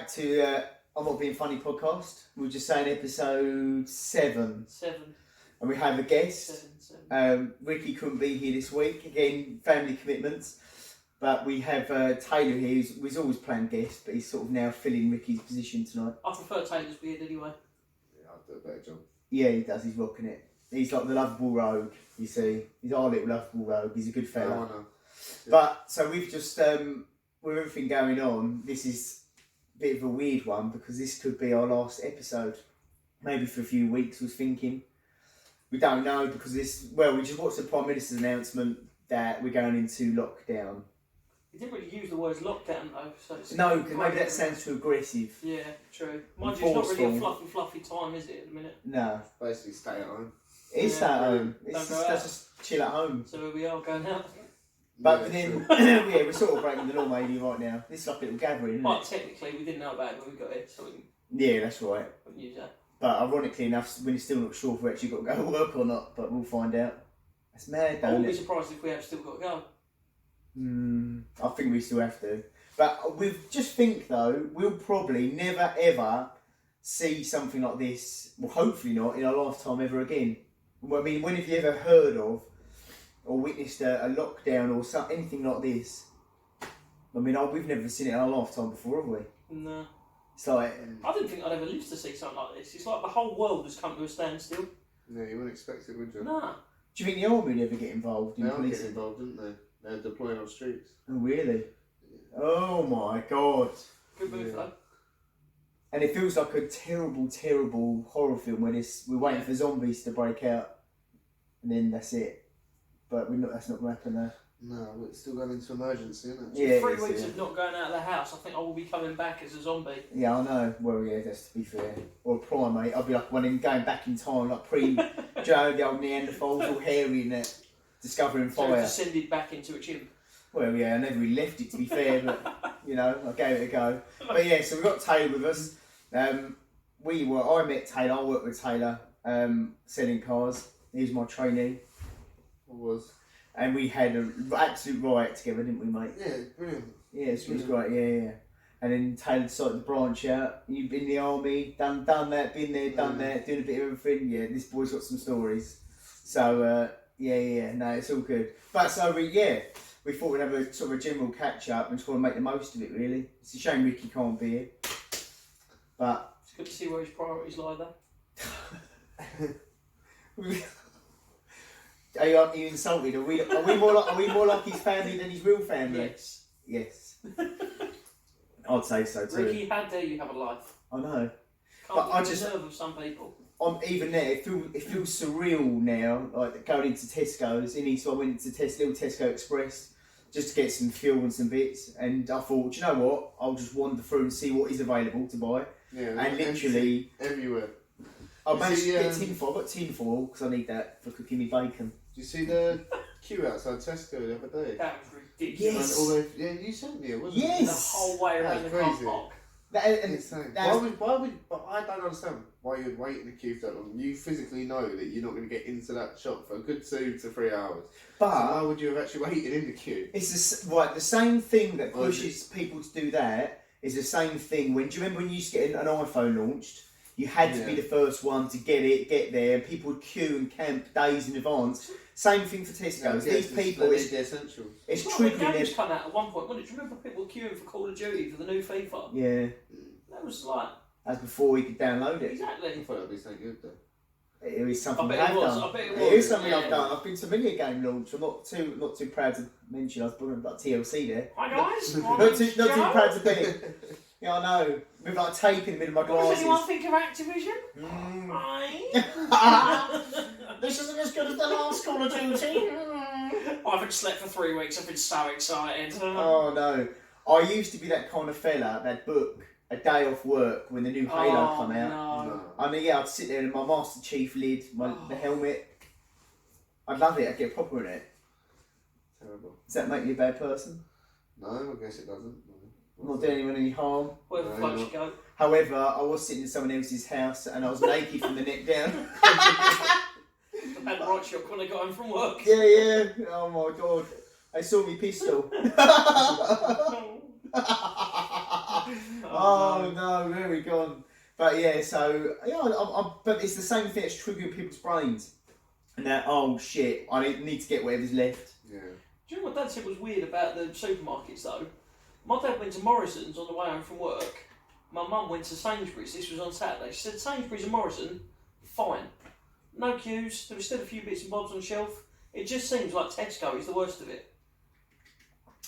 back to I'm Not Being Funny podcast. We were just saying episode 7. 7. And we have a guest. 7. Ricky couldn't be here this week. Again, family commitments. But we have Taylor here, who's always planned guest, but he's sort of now filling Ricky's position tonight. I prefer Taylor's beard anyway. Yeah, I'll do a better job. Yeah, he does. He's rocking it. He's like the lovable rogue, you see. He's our little lovable rogue. He's a good fella. Oh, no. But, so we've just, with everything going on, this is a bit of a weird one because this could be our last episode. Maybe for a few weeks, was thinking. We don't know because we just watched the Prime Minister's announcement that we're going into lockdown. He didn't really use the words lockdown though. So it's No, because maybe that sounds too aggressive. Yeah, true. Mind you, it's not really a fluffy time, is it, at the minute? No. Basically, stay at home. It's stay at home. Don't go Let's just chill at home. So here we are going out. But Yeah, then, true. yeah, we're sort of breaking the law maybe right now. This is like a little gathering, isn't But it? technically, we didn't know about it when we got it, so we Yeah, that's right. couldn't use that. But ironically enough, we're still not sure if we actually got to go to work or not, but we'll find out. That's mad, I though, wouldn't be isn't it? surprised if we have still got to go. I think we still have to. But we just think, though, we'll probably never, ever see something like this, well, hopefully not, in our lifetime ever again. Well, I mean, when have you ever heard of or witnessed a lockdown or anything like this? I mean, we've never seen it in our lifetime before, have we? No. It's like... I didn't think I'd ever live to see something like this. It's like the whole world has come to a standstill. Yeah, you wouldn't expect it, would you? Nah. Do you think the army would ever get involved in They are policing? getting involved, didn't they? They're deploying on streets. Oh, really? Oh, my God. Good move, Yeah. though. And it feels like a terrible, terrible horror film where we're waiting for zombies to break out, and then that's it. But that's not going to happen there. No, we're still going into emergency, isn't it? Yeah, 3 it's, weeks of not going out of the house, I think I will be coming back as a zombie. Yeah, I know. Well, yeah, that's to be fair. Or a primate. I'll be like one of them going back in time, like Joe, the old Neanderthals, all hairy and that, discovering So fire. descended back into a chimp. Well, yeah, I never really left it to be fair, but you know, I gave it a go. But yeah, so we've got Taylor with us. I met Taylor. I worked with Taylor selling cars. He was my trainee, It was. and we had an absolute riot together, didn't we, mate? Yeah, brilliant. Yeah, it was great. Yeah. And then Taylor decided to branch out. You've been in the army, done that, been there, done that, doing a bit of everything. Yeah, this boy's got some stories. So yeah, no, it's all good. But so we thought we'd have a sort of a general catch up and just want to make the most of it. Really, it's a shame Ricky can't be here, but It's good to see where his priorities lie, though. Are you insulted? Are we more like his family than his real family? Yes. Yes. I'd say so too. Ricky, how dare you have a life? I know. Can't But get I the just- nerve of some people. Even there, it feels surreal now. Like going into Tesco's, so I went into little Tesco Express just to get some fuel and some bits. And I thought, you know what? I'll just wander through and see what is available to buy. Yeah, And literally, everywhere. I managed to get see, tin foil. I got tin foil because I need that for cooking me bacon. Do you see the queue outside Tesco the other day? That was ridiculous. Yes. And all those, yeah, you sent me it, wasn't Yes. it? The whole way around the That's car crazy. park. And Insane. that's- But I don't understand why you'd wait in the queue for that long. You physically know that you're not going to get into that shop for a good 2 to 3 hours. So why but would you have actually waited in the queue? it's the same thing that Well, pushes people to do that is the same thing. Do you remember when you used to get an iPhone launched? You had to be the first one to get there, and people would queue and camp days in advance. Same thing for Tesco's. Yeah, These people, they it's need the essentials. Well, when triggering games their... come out at one point, wasn't it? Do you remember people queuing for Call of Duty for the new FIFA? Yeah, That was like, as before we could download it. I exactly. thought that'd be so good though. It is something I bet I've it was, done. I bet it It was, is something yeah. I've done. I've been to many a game launch. I'm not too proud to mention. I was born about TLC there. Hi guys, my Not name's too Joe. proud to be. Yeah, I know. With like tape in the middle of my What does anyone glasses. think of Activision? Mm. Hi. This isn't as good as the last Call of Duty. I haven't slept for 3 weeks. I've been so excited. Oh no. I used to be that kind of fella that book a day off work when the new Halo come out. No. I mean, yeah, I'd sit there in my Master Chief lid, the helmet. I'd love it. I'd get proper in it. Terrible. Does that make me a bad person? No, I guess it doesn't. I'm not doing anyone any harm. Where the No, fuck you're you go? However, I was sitting in someone else's house and I was naked from the neck down. The bad right shot when I got home from work. Yeah. Oh my god. They saw me pistol. Oh Oh no, where we gone? But yeah, so yeah, but it's the same thing that's triggering people's brains. And that, oh shit, I need to get whatever's left. Yeah. Do you know what Dad said was weird about the supermarkets though? My dad went to Morrison's on the way home from work. My mum went to Sainsburys. This was on Saturday. She said Sainsburys and Morrison, fine. No queues. There was still a few bits and bobs on the shelf. It just seems like Tesco is the worst of it.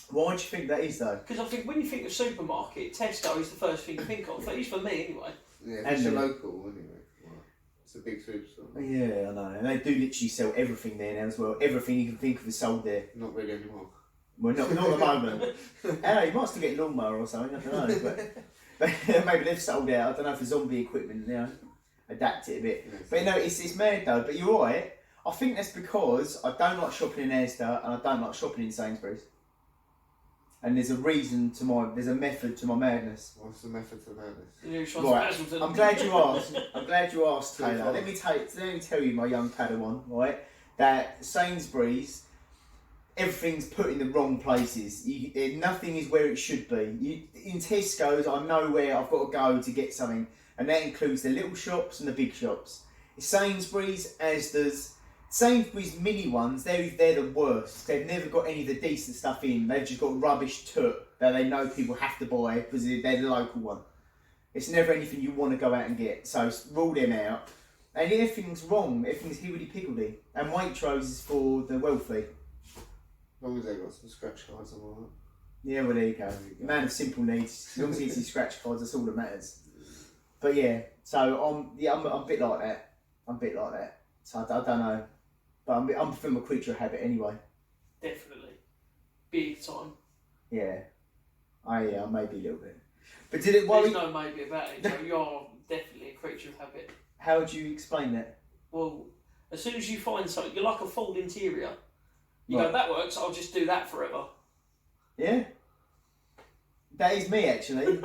Why do you think that is though? Because I think when you think of supermarket, Tesco is the first thing you think of. At least for me, anyway. Yeah, And it's a local anyway. Well, it's a big superstore. Yeah, I know. And they do literally sell everything there now as well. Everything you can think of is sold there. Not really anymore. Well, not at the moment. Hey, you might still get a lawnmower or something, I don't know. But maybe they've sold out. I don't know, for zombie equipment, you know, adapt it a bit. Yes. But no, it's mad though. But you're right. I think that's because I don't like shopping in Asda and I don't like shopping in Sainsbury's. And there's a method to my madness. What's the method to madness? Right. I'm glad you asked. Taylor. Let me tell you, my young Padawan, right, that Sainsbury's, everything's put in the wrong places. Nothing is where it should be. In Tesco's, I know where I've got to go to get something, and that includes the little shops and the big shops. Sainsbury's, Asda's, Sainsbury's mini ones, they're the worst. They've never got any of the decent stuff in. They've just got rubbish took that they know people have to buy because they're the local one. It's never anything you want to go out and get. So rule them out. And everything's wrong. Everything's higgledy-piggledy. And Waitrose is for the wealthy. As long as they've got some scratch cards and all that. Yeah, well, there you go. Man of simple needs. As long as he gets his scratch cards, that's all that matters. But yeah, so I'm a bit like that. So I don't know. But I'm a creature of habit anyway. Definitely. Big time. Yeah. Maybe a little bit. But did it worry? There's no maybe about it, Joe. You're definitely a creature of habit. How would you explain that? Well, as soon as you find something, you're like a Ford interior. You Right. go, that works, I'll just do that forever. Yeah. That is me, actually.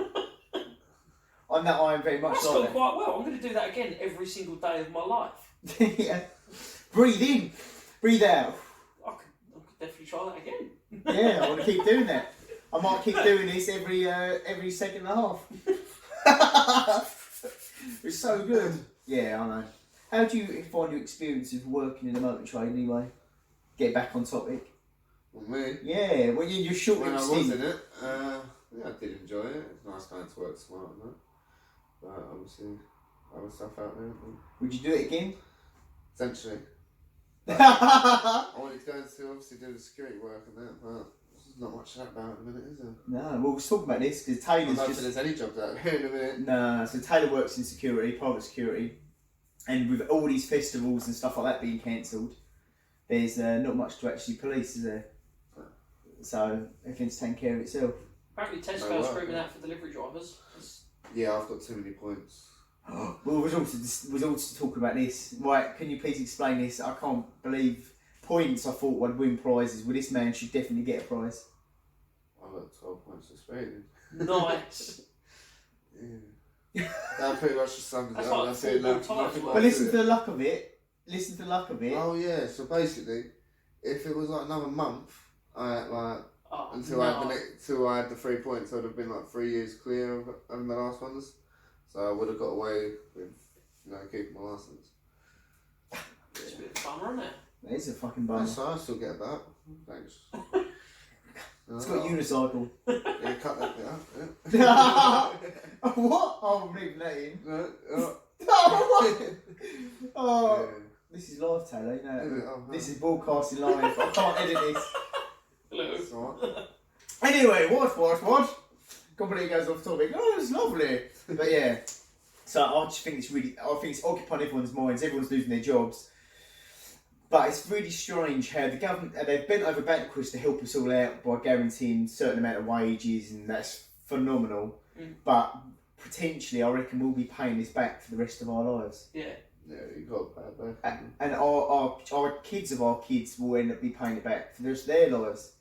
On that, I am very much That's like gone that. quite well. I'm going to do that again every single day of my life. Yeah. Breathe in, breathe out. I could definitely try that again. Yeah, I want to keep doing that. I might keep doing this every second and a half. It's so good. Yeah, I know. How do you find your experience of working in the motor trade anyway? Get back on topic. Well, me? Yeah, well, you're short. When I was in it, yeah, I did enjoy it. It's nice going to work smart and that. But obviously, other stuff out there. Would you do it again? Essentially. I wanted to go into obviously do the security work and that, but there's not much of that about at the minute, is there? No, well, we'll talk about this because I Taylor's don't just. think there's any jobs out there in a minute. No, so Taylor works in security, private security, and with all these festivals and stuff like that being cancelled, there's not much to actually police, is there? So everything's taking care of itself. Apparently Tesco's No, screaming out for delivery drivers. Yeah, I've got too many points. Well, we're also talking about this. Right, can you please explain this? I can't believe points I thought would win prizes. Well, this man should definitely get a prize. I've got 12 points suspended. Nice. Yeah. That pretty much just sums it That's up. like That's it. football Nothing type. more But to listen it. to the luck of it. Listen to the luck of it. Oh yeah, so basically, if it was like another month, until I had the 3 points, I'd have been like 3 years clear of the last ones. So I would have got away with, keeping my license. It's a bit of fun, isn't it? That is a fucking bummer. So I still get that. Thanks. It's got a unicycle. Yeah, cut that bit out. Yeah. What? Oh, I'm leaving that in. Oh, Oh, yeah. this is live, Taylor. You know that. Is it? Oh, This is broadcasting live. I can't edit this. Hello. That's all right. Anyway, what? Completely goes off topic. Oh, it's lovely. But yeah, so I just think it's occupying everyone's minds. Everyone's losing their jobs. But it's really strange how the government, they've bent over backwards to help us all out by guaranteeing a certain amount of wages, and that's phenomenal. Mm. But potentially, I reckon we'll be paying this back for the rest of our lives. Yeah. Yeah, you got that back. And our kids of our kids will end up be paying it back for the rest of their lives.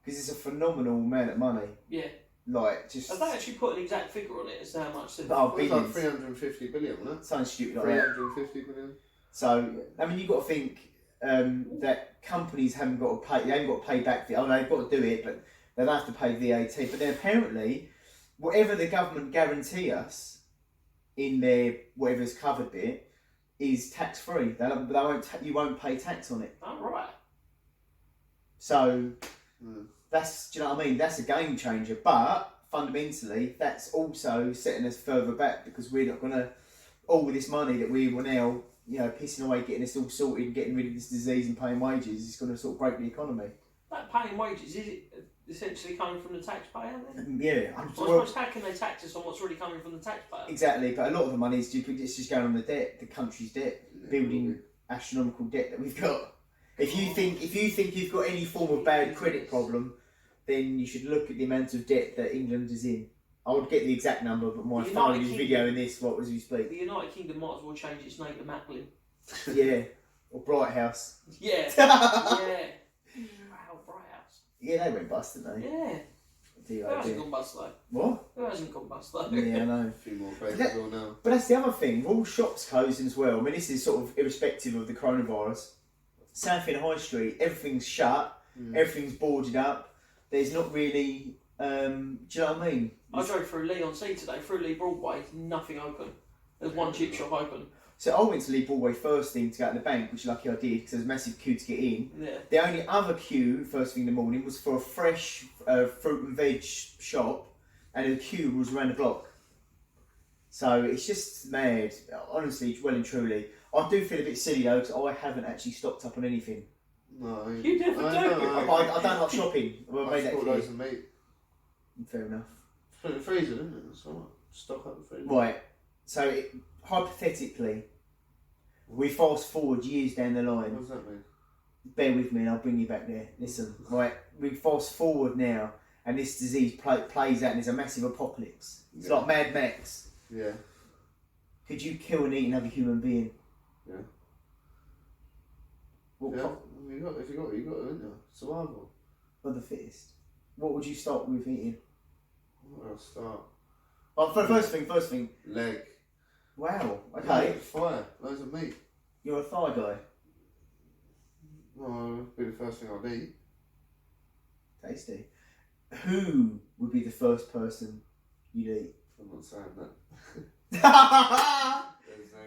Because it's a phenomenal amount of money. Yeah. Like, just... Have they actually put an exact figure on it as to how much they've... Oh, It was like billions. 350 billion, wasn't it? Sounds stupid like that. 350 billion. So, I mean, you've got to think that companies haven't got to pay, they haven't got to pay back, they've got to do it, but they don't have to pay VAT. But then apparently, whatever the government guarantee us in their whatever's covered bit is tax free. You won't pay tax on it. Oh, right. So that's, do you know what I mean? That's a game changer. But fundamentally, that's also setting us further back because we're not gonna all this money that we will now, pissing away, getting us all sorted, getting rid of this disease and paying wages is going to sort of break the economy. That paying wages, is it essentially coming from the taxpayer then? Yeah. I suppose how can they tax us on what's really coming from the taxpayer? Exactly, but a lot of the money is it's just going on the debt, the country's debt, building astronomical debt that we've got. If you think you've got any form of bad credit problem, then you should look at the amount of debt that England is in. I would get the exact number, but my phone is videoing this what was you speak. The United Kingdom might as well change its name to Macklin. Yeah, or Bright House. Yeah. Yeah. Wow, Bright House. Yeah, they went bust, didn't they? Yeah. Who hasn't gone bust though? What? Who hasn't gone bust though? Yeah, I know. A few more places all now. But that's the other thing. All shops closing as well. I mean, this is sort of irrespective of the coronavirus. Southend High Street, everything's shut. Everything's boarded up. There's not really. Do you know what I mean? I drove through Leigh-on-Sea today, through Lee Broadway, nothing open. There's one chip shop open. So I went to Lee Broadway first thing to go to the bank, which lucky I did because there was a massive queue to get in. Yeah. The only other queue first thing in the morning was for a fresh fruit and veg shop, and the queue was around the block. So it's just mad, honestly, well and truly. I do feel a bit silly though because I haven't actually stocked up on anything. No, you never do. I don't like shopping. I bought loads of meat. Fair enough. Put it in the freezer, isn't it? That's alright. Stock up the freezer. Right. So hypothetically, we fast forward years down the line. What does that mean? Bear with me and I'll bring you back there. Listen, right, we fast forward now and this disease plays out and there's a massive apocalypse. It's like Mad Max. Yeah. Could you kill and eat another human being? Yeah. What If you got it, haven't you? Survival. of the fittest? What would you start with eating? Where I'll start. Oh, first thing. Leg. Wow, okay. Leg, fire. Loads of meat. You're a thigh guy. Well, it'd be the first thing I'd eat. Tasty. Who would be the first person you'd eat? I'm not saying that. There's no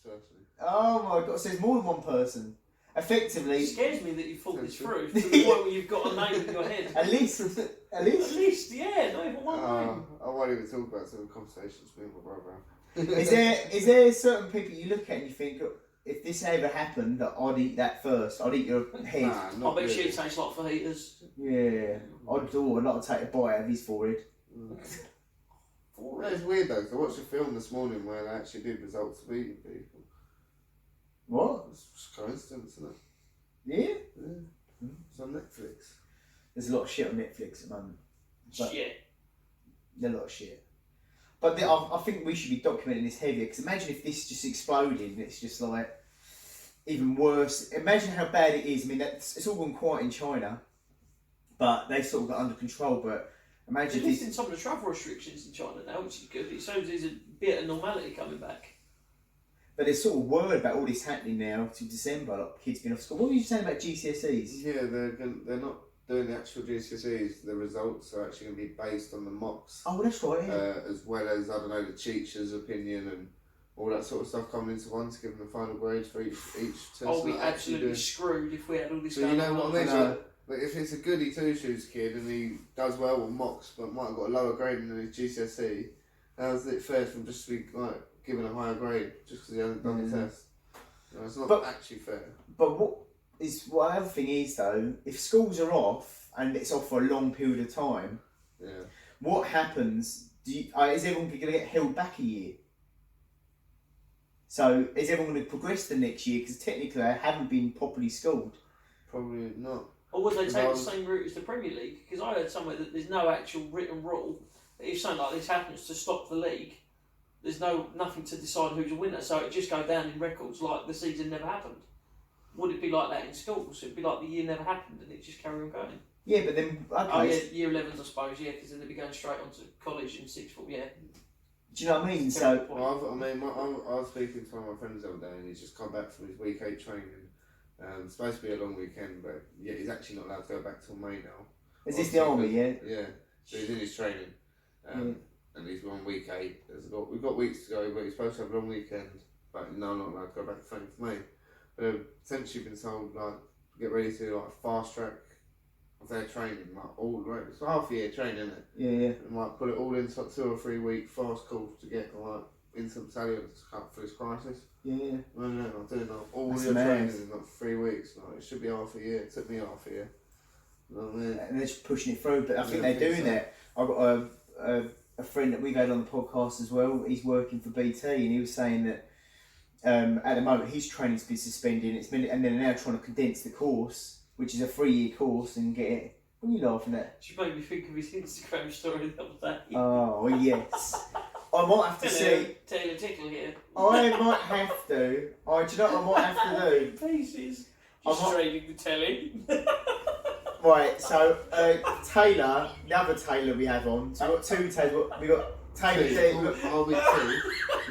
certainty. Oh my god, so there's more than one person. Effectively. It scares me that you thought this through to the point where you've got a name in your head. At least, At least, yeah, not even one name. I won't even talk about some conversations with my brother. Is there certain people you look at and you think, if this ever happened, that I'd eat that first? I'd eat your head. Nah, I bet she'd taste like fajitas. Yeah, I'd like to take a bite out of his forehead. It's weird though, 'cause I watched a film this morning where they actually did results of eating people. What? It's just coincidence, isn't it? Yeah? Yeah. It's on Netflix. There's a lot of shit on Netflix at the moment. Shit. A lot of shit. But I think we should be documenting this heavier, because imagine if this just exploded and it's just like even worse. Imagine how bad it is. I mean, it's all gone quiet in China, but they sort of got under control. But imagine They're lifting some of the travel restrictions in China now, which is good. It shows there's a bit of normality coming back. But there's sort of word about all this happening now to December, like kids being off school. What were you saying about GCSEs? Yeah, they're not doing the actual GCSEs. The results are actually going to be based on the mocks. Oh, that's right. Yeah. As well as, I don't know, the teacher's opinion and all that sort of stuff coming into one to give them the final grades for each test. I'll be absolutely screwed if we had all this going on. You know what I mean? Like if it's a goody two-shoes kid and he does well with mocks but might have got a lower grade than his GCSE, how's it fair for him just to be like given a higher grade just because he hasn't done the test? You know, it's not actually fair. But what other thing is though, if schools are off and it's off for a long period of time, what happens? Is everyone going to get held back a year? So is everyone going to progress the next year? Because technically they haven't been properly schooled. Probably not. Or would they take the same route as the Premier League? Because I heard somewhere that there's no actual written rule that if something like this happens to stop the league, there's nothing to decide who's a winner. So it just go down in records like the season never happened. Would it be like that in schools? It'd be like the year never happened and it just carry on going. Yeah, but then okay. Oh yeah, year 11s I suppose. Yeah, because then they'd be going straight on to college in sixth form. Yeah. Do you know what I mean? So I was speaking to one of my friends the other day and he's just come back from his week 8 training. It's supposed to be a long weekend, but yeah, he's actually not allowed to go back till May now. Is this the army? Yeah. Yeah. So he's in his training. and he's on week 8. We've got weeks to go, but he's supposed to have a long weekend. But no, I'm not allowed to go back to training for me. But they've essentially been told, like, get ready to like fast track of their training, like all the way. It's half a year training, isn't it? Yeah. And like put it all into like 2 or 3 week fast course to get like into the battalion to cut for this crisis. Yeah. I'm doing like all That's your mad. training in like 3 weeks. Like, it should be half a year. It took me half a year. You know what I mean? And they're just pushing it through, but I think Yeah, they're doing so. that. I've got a friend that we've had on the podcast as well. He's working for BT, and he was saying that at the moment his training's been suspended, and they're now trying to condense the course, which is a 3-year course, and get it. What are you laughing at? She made me think of his Instagram story the other day. Oh yes. I might have to see. Taylor Tickle here. I might have to. Do you know what I might have to do? Pieces. I Just might- trading the telly. Right, so Taylor, the other Taylor we have on. So we've got 2 Taylor. We've got Taylor T. I'll be T.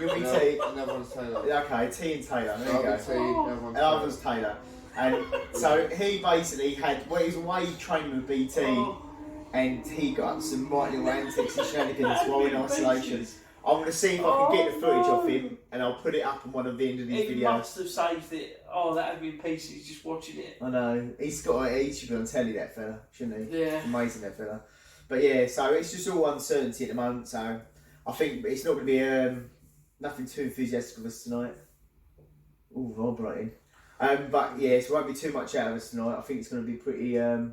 You'll be T. Another one's Taylor. Okay, T and Taylor. There you I'll go. be T. Another one's The other one's Taylor. And so he basically had, well, he was away training with BT, and he got up some right little antics and shenanigans while in isolation. I'm going to see if I can get the footage off him, and I'll put it up on one of the end of these He videos. must have saved it. Oh, that would be in pieces just watching it. I know. He should be on telly, that fella, shouldn't he? Yeah. Amazing, that fella. But yeah, so it's just all uncertainty at the moment, so I think it's not going to be nothing too enthusiastic of us tonight. All vibrating. But yeah, so it won't be too much out of us tonight. I think it's going to be pretty a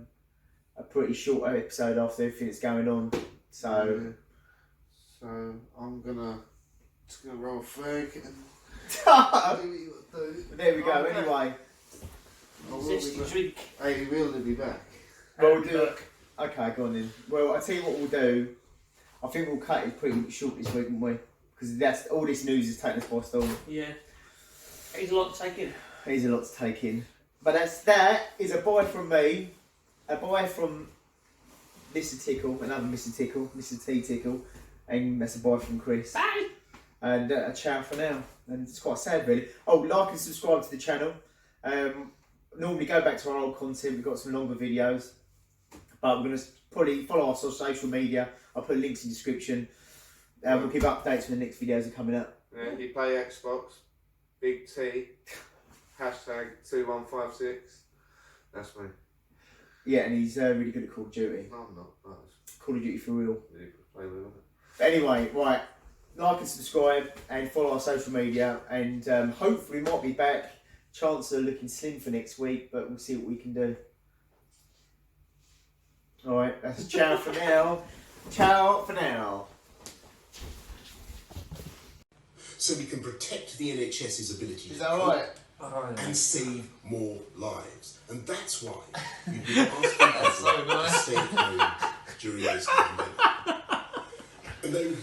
pretty short episode after everything that's going on. So, Yeah. So I'm just gonna roll a flag and do what you do. there we go. Okay. Anyway, I will be Zesty back. drink. Hey, he will be back. we'll do. Okay, go on then. Well, I tell you what we'll do. I think we'll cut it pretty short this week, won't we? Because that's all this news is taking us by storm. Yeah. He's a lot to take in. There's a lot to take in. But that is a bye from me, a bye from Mr. Tickle, another Mr. Tickle, Mr. T Tickle, and that's a bye from Chris. Bye. And a ciao for now. And it's quite sad, really. Oh, like and subscribe to the channel. Normally go back to our old content. We've got some longer videos, but we're going to probably follow us on social media. I'll put links in the description. We'll give updates when the next videos are coming up. Yeah, you play Xbox, Big T, #2156. That's me. Yeah, and he's really good at Call of Duty. No, I'm not. No, Call of Duty for real. you can play with it. But anyway, right, like and subscribe and follow our social media, and hopefully we might be back. Chances are looking slim for next week, but we'll see what we can do. Alright, that's ciao for now. Ciao for now. So we can protect the NHS's ability Is to that cope alright? and save more lives. And that's why we've been asking people to stay home during this pandemic. And then